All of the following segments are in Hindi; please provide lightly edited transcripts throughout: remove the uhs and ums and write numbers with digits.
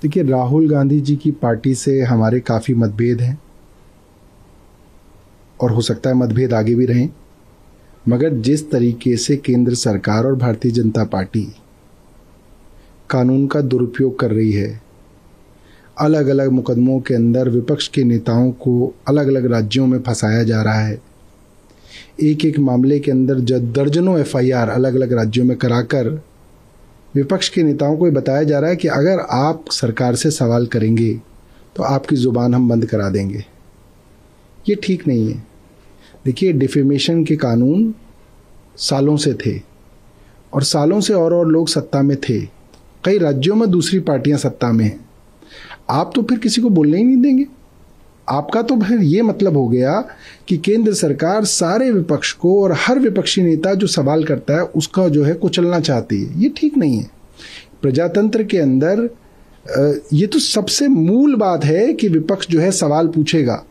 देखिए, राहुल गांधी जी की पार्टी से हमारे काफ़ी मतभेद हैं और हो सकता है मतभेद आगे भी रहें, मगर जिस तरीके से केंद्र सरकार और भारतीय जनता पार्टी कानून का दुरुपयोग कर रही है, अलग अलग मुकदमों के अंदर विपक्ष के नेताओं को अलग अलग राज्यों में फंसाया जा रहा है, एक एक मामले के अंदर दर्जनों एफआईआर अलग अलग राज्यों में कराकर विपक्ष के नेताओं को ये बताया जा रहा है कि अगर आप सरकार से सवाल करेंगे तो आपकी ज़ुबान हम बंद करा देंगे। ये ठीक नहीं है। देखिए, डिफेमेशन के कानून सालों से थे और सालों से और लोग सत्ता में थे। कई राज्यों में दूसरी पार्टियां सत्ता में हैं। आप तो फिर किसी को बोलने ही नहीं देंगे। आपका तो फिर ये मतलब हो गया कि केंद्र सरकार सारे विपक्ष को और हर विपक्षी नेता जो सवाल करता है उसका जो है कुचलना चाहती है। ये ठीक नहीं है। प्रजातंत्र के अंदर ये तो सबसे मूल बात है कि विपक्ष जो है सवाल पूछेगा।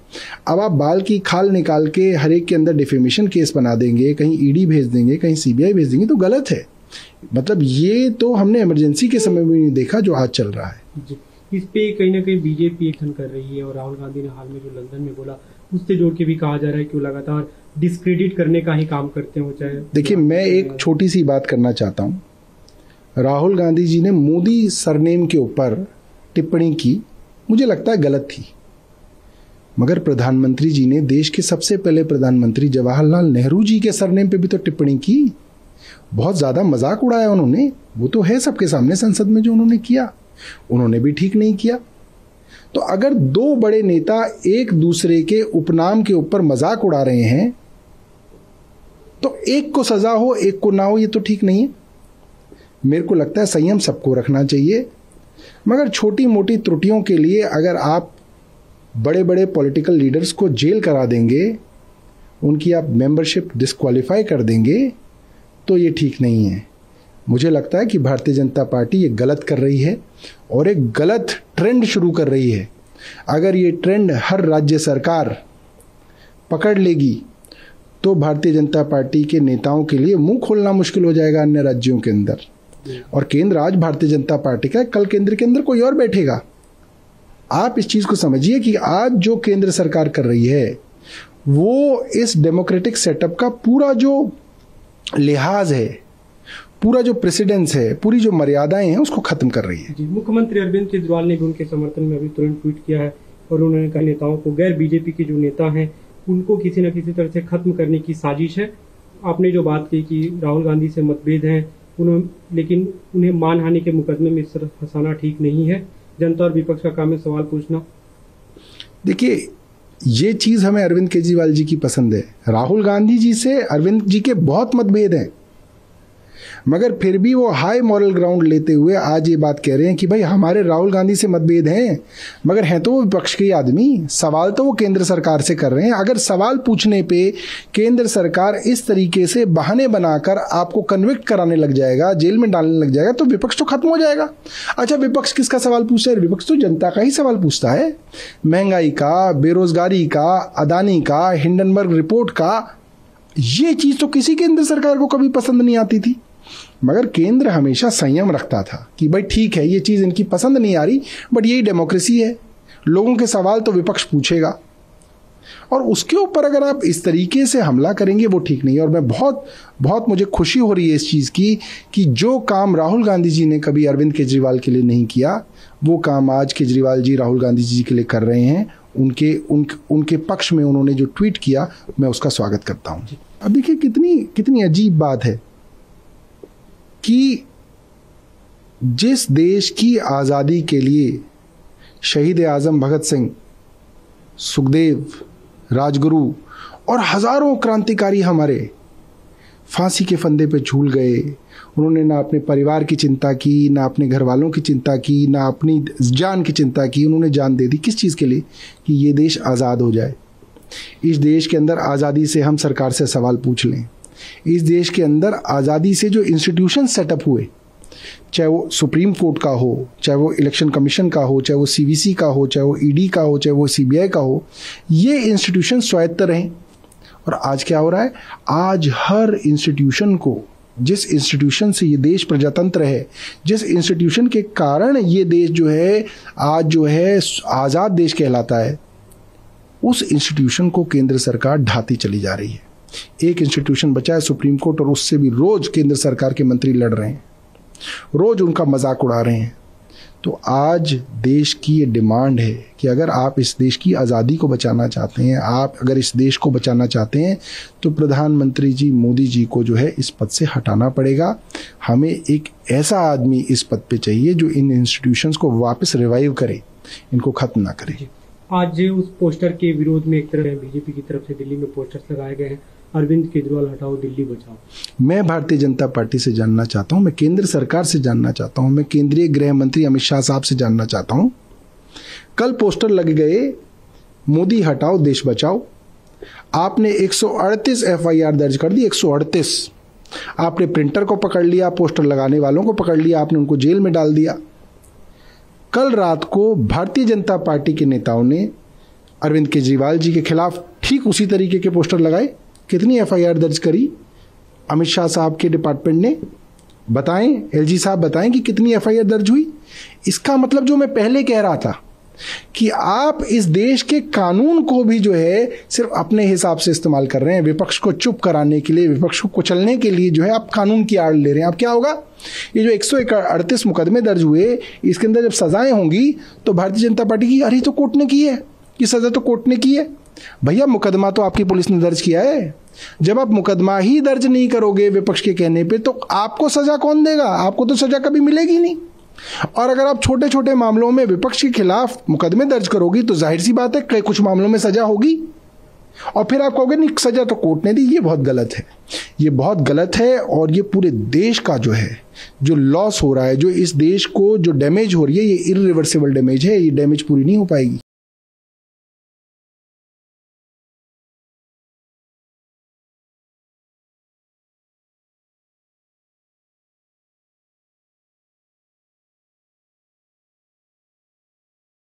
अब आप बाल की खाल निकाल के हर एक के अंदर डिफेमेशन केस बना देंगे, कहीं ईडी भेज देंगे, कहीं सीबीआई भेज देंगे, तो गलत है। मतलब ये तो हमने इमरजेंसी के समय में नहीं देखा जो आज चल रहा है। इस पे कहीं ना कहीं बीजेपी एक्शन कर रही है और राहुल गांधी ने हाल में जो लंदन में बोला उससे जोड़ के भी कहा जा रहा है कि वो लगातार डिस्क्रेडिट करने का ही काम करते हो। चाहे देखिए, मैं एक छोटी सी बात करना चाहता हूँ। राहुल गांधी जी ने मोदी सरनेम के ऊपर टिप्पणी की, मुझे लगता है गलत थी, मगर प्रधानमंत्री जी ने देश के सबसे पहले प्रधानमंत्री जवाहरलाल नेहरू जी के सरनेम पे भी तो टिप्पणी की। बहुत ज़्यादा मजाक उड़ाया उन्होंने। वो तो है सबके सामने संसद में जो उन्होंने किया, उन्होंने भी ठीक नहीं किया। तो अगर दो बड़े नेता एक दूसरे के उपनाम के ऊपर मजाक उड़ा रहे हैं तो एक को सजा हो एक को ना हो, ये तो ठीक नहीं है। मेरे को लगता है संयम सबको रखना चाहिए, मगर छोटी मोटी त्रुटियों के लिए अगर आप बड़े बड़े पॉलिटिकल लीडर्स को जेल करा देंगे, उनकी आप मेंबरशिप डिस्क्वालीफाई कर देंगे, तो ये ठीक नहीं है। मुझे लगता है कि भारतीय जनता पार्टी ये गलत कर रही है और एक गलत ट्रेंड शुरू कर रही है। अगर ये ट्रेंड हर राज्य सरकार पकड़ लेगी तो भारतीय जनता पार्टी के नेताओं के लिए मुंह खोलना मुश्किल हो जाएगा अन्य राज्यों के अंदर। और केंद्र आज भारतीय जनता पार्टी का है, कल केंद्र के अंदर कोई और बैठेगा। आप इस चीज को समझिए कि आज जो केंद्र सरकार कर रही है वो इस डेमोक्रेटिक सेटअप का पूरा जो लिहाज है, पूरा जो प्रेसिडेंस है, पूरी जो मर्यादाएं हैं उसको खत्म कर रही है। मुख्यमंत्री अरविंद केजरीवाल ने भी उनके समर्थन में अभी तुरंत ट्वीट किया है और उन्होंने कहा नेताओं को, गैर बीजेपी के जो नेता हैं उनको किसी न किसी तरह से खत्म करने की साजिश है। आपने जो बात की कि राहुल गांधी से मतभेद हैं, लेकिन उन्हें मानहानि के मुकदमे में इस तरह फंसाना ठीक नहीं है। जनता और विपक्ष का काम है सवाल पूछना। देखिए, ये चीज हमें अरविंद केजरीवाल जी की पसंद है। राहुल गांधी जी से अरविंद जी के बहुत मतभेद हैं, मगर फिर भी वो हाई मॉरल ग्राउंड लेते हुए आज ये बात कह रहे हैं कि भाई हमारे राहुल गांधी से मतभेद हैं, मगर हैं तो वो विपक्ष के आदमी। सवाल तो वो केंद्र सरकार से कर रहे हैं। अगर सवाल पूछने पे केंद्र सरकार इस तरीके से बहाने बनाकर आपको कन्विक्ट कराने लग जाएगा, जेल में डालने लग जाएगा, तो विपक्ष तो खत्म हो जाएगा। अच्छा, विपक्ष किसका सवाल पूछता है? विपक्ष तो जनता का ही सवाल पूछता है। महंगाई का, बेरोजगारी का, अदानी का, हिंडनबर्ग रिपोर्ट का। ये चीज तो किसी केंद्र सरकार को कभी पसंद नहीं आती थी, मगर केंद्र हमेशा संयम रखता था कि भाई ठीक है, ये चीज इनकी पसंद नहीं आ रही, बट यही डेमोक्रेसी है, लोगों के सवाल तो विपक्ष पूछेगा। और उसके ऊपर अगर आप इस तरीके से हमला करेंगे वो ठीक नहीं है। और मैं बहुत मुझे खुशी हो रही है इस चीज की कि जो काम राहुल गांधी जी ने कभी अरविंद केजरीवाल के लिए नहीं किया, वो काम आज केजरीवाल जी राहुल गांधी जी के लिए कर रहे हैं। उनके पक्ष में उन्होंने जो ट्वीट किया, मैं उसका स्वागत करता हूं। अब देखिए कितनी अजीब बात है कि जिस देश की आज़ादी के लिए शहीद आज़म भगत सिंह, सुखदेव, राजगुरु और हजारों क्रांतिकारी हमारे फांसी के फंदे पे झूल गए, उन्होंने ना अपने परिवार की चिंता की, ना अपने घर वालों की चिंता की, ना अपनी जान की चिंता की, उन्होंने जान दे दी। किस चीज़ के लिए? कि ये देश आज़ाद हो जाए। इस देश के अंदर आज़ादी से हम सरकार से सवाल पूछ लें। इस देश के अंदर आज़ादी से जो इंस्टीट्यूशन सेटअप हुए, चाहे वो सुप्रीम कोर्ट का हो, चाहे वो इलेक्शन कमीशन का हो, चाहे वो सीवीसी का हो, चाहे वो ईडी का हो, चाहे वो सीबीआई का हो, ये इंस्टीट्यूशन स्वायत्त रहें। और आज क्या हो रहा है? आज हर इंस्टीट्यूशन को जिस इंस्टीट्यूशन से ये देश प्रजातंत्र है, जिस इंस्टीट्यूशन के कारण ये देश जो है आज जो है आज़ाद देश कहलाता है, उस इंस्टीट्यूशन को केंद्र सरकार ढाती चली जा रही है। एक इंस्टीट्यूशन बचा है सुप्रीम कोर्ट, और उससे भी रोज केंद्र सरकार के मंत्री लड़ रहे हैं, रोज उनका मजाक उड़ा रहे हैं। तो आज देश की ये डिमांड है कि अगर आप इस देश की आज़ादी को बचाना चाहते हैं, आप अगर इस देश को बचाना चाहते हैं, तो प्रधानमंत्री जी मोदी जी को जो है इस पद से हटाना पड़ेगा। हमें एक ऐसा आदमी इस पद पे चाहिए जो इन इंस्टीट्यूशंस को वापस रिवाइव करे, इनको खत्म ना करे। आज उस पोस्टर के विरोध में एक तरह बीजेपी की तरफ से दिल्ली में पोस्टर्स लगाए गए हैं, अरविंद केजरीवाल हटाओ दिल्ली बचाओ। मैं भारतीय जनता पार्टी से जानना चाहता हूं, मैं केंद्र सरकार से जानना चाहता हूं, मैं केंद्रीय गृह मंत्री अमित शाह साहब से जानना चाहता हूं। कल पोस्टर लग गए मोदी हटाओ देश बचाओ, आपने 138 FIR दर्ज कर दी, 138। आपने प्रिंटर को पकड़ लिया, पोस्टर लगाने वालों को पकड़ लिया, आपने उनको जेल में डाल दिया। कल रात को भारतीय जनता पार्टी के नेताओं ने अरविंद केजरीवाल जी के खिलाफ ठीक उसी तरीके के पोस्टर लगाए। कितनी FIR दर्ज करी अमित शाह साहब के डिपार्टमेंट ने? बताएं, LG साहब बताएं कि कितनी FIR दर्ज हुई। इसका मतलब जो मैं पहले कह रहा था कि आप इस देश के कानून को भी जो है सिर्फ अपने हिसाब से इस्तेमाल कर रहे हैं, विपक्ष को चुप कराने के लिए, विपक्ष को कुचलने के लिए जो है आप कानून की आड़ ले रहे हैं। अब क्या होगा, ये जो 138 मुकदमे दर्ज हुए, इसके अंदर जब सजाएं होंगी तो भारतीय जनता पार्टी की अरे तो कोर्ट ने की है, ये सजा तो कोर्ट ने की है। भैया मुकदमा तो आपकी पुलिस ने दर्ज किया है। जब आप मुकदमा ही दर्ज नहीं करोगे विपक्ष के कहने पे, तो आपको सजा कौन देगा? आपको तो सजा कभी मिलेगी नहीं। और अगर आप छोटे छोटे मामलों में विपक्ष के खिलाफ मुकदमे दर्ज करोगी तो जाहिर सी बात है कई कुछ मामलों में सजा होगी, और फिर आप कहोगे नहीं सजा तो कोर्ट ने दी। ये बहुत गलत है, ये बहुत गलत है। और ये पूरे देश का जो है जो लॉस हो रहा है, जो इस देश को जो डैमेज हो रही है, ये इरिवर्सिबल डैमेज है, ये डैमेज पूरी नहीं हो पाएगी।